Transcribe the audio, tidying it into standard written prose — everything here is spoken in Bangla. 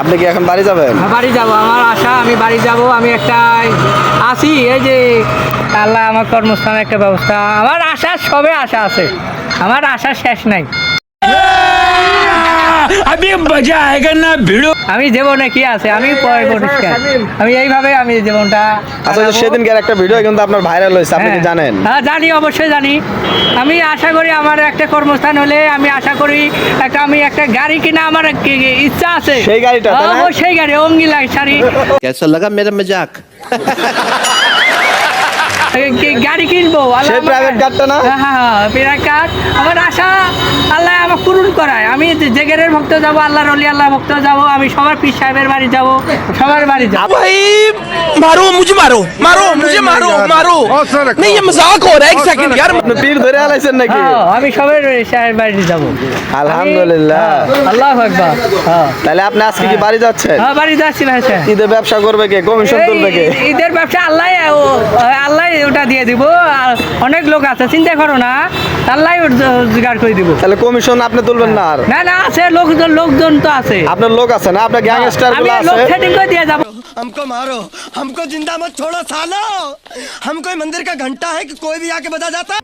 আপনি কি এখন বাড়ি যাবেন? বাড়ি যাব, আমার আশা আমি বাড়ি যাব। আমি একটা আছি, এই যে আল্লাহ আমার কর্মস্থানের একটা ব্যবস্থা, আমার আশা সবে আশা আছে, আমার আশা শেষ নাই। আমি জীবনে কি আছে, আমি পরিষ্কার, আমি এইভাবে আমি জীবনটা। আচ্ছা, সেদিনকার একটা ভিডিও কিন্তু আপনার ভাইরাল হয়েছে, আপনি কি জানেন? হ্যাঁ জানি, অবশ্যই জানি। আমি আশা করি আমার একটা কর্মস্থান হলে আমি আশা করি আমি একটা গাড়ি কিনা আমার ইচ্ছা আছে। সেই গাড়িটা, সেই গাড়ি অঙ্গিলা শাড়ি। कैसा लगा मेरा मजाक? গাড়ি কিনবো, সেই প্রাইভেট কারটা না? হ্যাঁ প্রাইভেট কার। আমার আশা আল্লাহ আমাকে পূরণ করায়। আমি জেগেরের ভক্ত যাব, আল্লাহর ওলি আল্লাহ ভক্ত যাব, আমি সবার পীর সাহেবের বাড়ি যাব, সবার বাড়ি যাব। भाई मारो मुझे, मारो मारो मुझे, मारो मारो नहीं, ये मजाक हो रहा है। एक सेकंड यार, আপনি পীর ধরে আলাইছেন নাকি? আমি সবার সাহেবের বাড়ি যাব। আলহামদুলিল্লাহ, আল্লাহু আকবার। তাহলে আপনি আজকে কি বাড়ি যাচ্ছেন? হ্যাঁ বাড়ি যাচ্ছি ভাই। ঈদে ব্যবসা করবে কে, কমিশন তুলবে কে? ঈদের ব্যবসা আল্লাহ আল্লাহ ওটা দিয়ে দিব। আর অনেক লোক আছে, চিন্তা করো না, আল্লাহ রোজগার করে দিব। তাহলে কমিশন আপনি তুলবেন না? আর না আছে, লোকজন তো আছে। আপনার লোক আছে না, আপনার গ্যাংস্টার গুলো আছে, লোক সেটিং করে দিয়ে যাব। हमको मारो, हमको जिंदा मत छोड़ो सालो। हम कोई मंदिर का घंटा है कि कोई भी आके बजा जाता है।